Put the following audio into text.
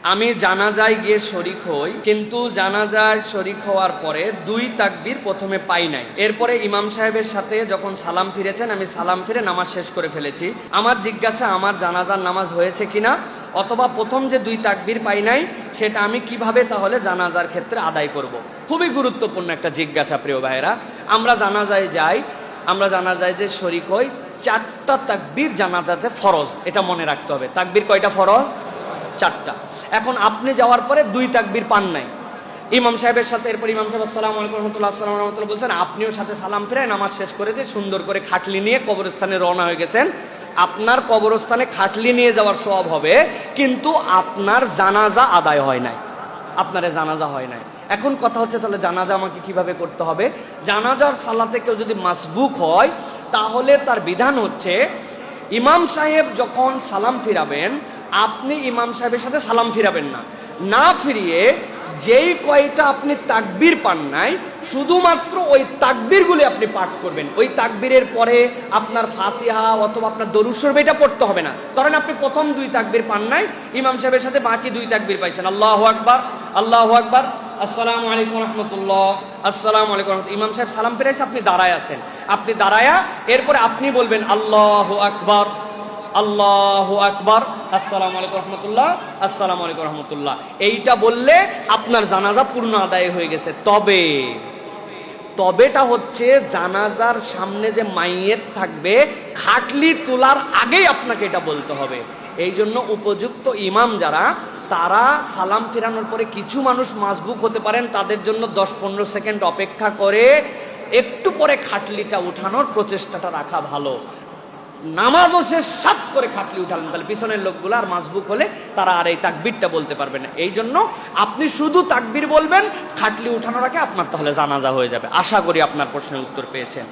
আমি জানাজায় গিয়ে শরিক হই, কিন্তু জানাজায় শরিক হওয়ার পরে 2 তাকবীর প্রথমে পাই নাই। এরপরে ইমাম সাহেবের সাথে যখন সালাম ফিরেছেন, আমি সালাম ফিরে নামাজ শেষ করে ফেলেছি। আমার জিজ্ঞাসা, আমার জানাজার নামাজ হয়েছে কিনা, অথবা প্রথম যে 2 তাকবীর পাই নাই সেটা আমি কিভাবে তাহলে জানাজার ক্ষেত্রে আদায় করব। খুবই গুরুত্বপূর্ণ একটা জিজ্ঞাসা প্রিয় ভাইয়েরা। আমরা জানাজায় যাই, আমরা জানাজায় যে শরিক হই, 4টা তাকবীর জানাজাতে ফরজ, এটা মনে রাখতে হবে। তাকবীর কয়টা ফরজ? 4টা। এখন আপনি যাওয়ার পরে 2 তাকবীর পান নাই ইমাম সাহেবের সাথে, এরপর ইমাম সাহেব আসসালামু আলাইকুম রহমতুল্লাহ আসসালামু আলাইকুম রহমতুল্লাহ বলছেন, আপনিও সাথে সালাম ফিরে নামাজ শেষ করে দিয়ে সুন্দর করে খাটলি নিয়ে কবরস্থানে রওনা হয়ে গেছেন। আপনার কবরস্থানে খাটলি নিয়ে যাওয়ার সওয়াব হবে, কিন্তু আপনার জানাজা আদায় হয় নাই, আপনার জানাজা হয় নাই। এখন কথা হচ্ছে, তাহলে জানাজা আমাকে কিভাবে করতে হবে? জানাজার সালাতে কেউ যদি মাসবুক হয়, তাহলে তার বিধান হচ্ছে, ইমাম সাহেব যখন সালাম ফিরাবেন, আপনি ইমাম সাহেবের সাথে সালাম ফিরাবেন না, না ফিরিয়ে যেই কয়টা আপনি তাকবীর পান নাই, শুধুমাত্র ওই তাকবীরগুলি আপনি পাঠ করবেন। ওই তাকবীরের পরে আপনার ফাতিহা অথবা আপনার দরুদ শরীফ এটা পড়তে হবে না। ধরেন আপনি প্রথম 2 তাকবীর পান নাই, ইমাম সাহেবের সাথে বাকি 2 তাকবীর পাইছেন, আল্লাহু আকবার, আল্লাহু আকবার, আসসালামু আলাইকুম রহমতুল্লাহ, আসসালামু আলাইকুম রহমতুল্লাহ। ইমাম সাহেব সালাম ফিরাইছে, আপনি দাঁড়ায় আছেন, আপনি দাঁড়ায়া এরপরে আপনি বলবেন আল্লাহু আকবার, আল্লাহু আকবার, আসসালামু আলাইকুম রহমতুল্লাহ, আসসালামু আলাইকুম রহমতুল্লাহ। এইটা বললে আপনার জানাজা পূর্ণ আদায় হয়ে গেছে। তবেটা হচ্ছে, জানাজার সামনে যে মাইয়েত থাকবে, খাটলি তোলার আগেই আপনাকে এটা বলতে হবে। এই জন্য উপযুক্ত ইমাম যারা, তারা সালাম ফেরানোর পরে কিছু মানুষ মাসবুক হতে পারেন, তাদের জন্য 10-15 সেকেন্ড অপেক্ষা করে একটু পরে খাটলিটা উঠানোর প্রচেষ্টাটা রাখা ভালো। নামাজও শেষ, সাত করে খাটলি উঠালেন, তাহলে পিছনের লোকগুলো আর মাসবুক হলে তারা আর এই তাকবীরটা বলতে পারবে না। এই জন্য আপনি শুধু তাকবীর বলবেন, খাটলি উঠানোর আগে আপনার তাহলে জানাজা হয়ে যাবে। আশা করি আপনার প্রশ্নের উত্তর পেয়েছেন।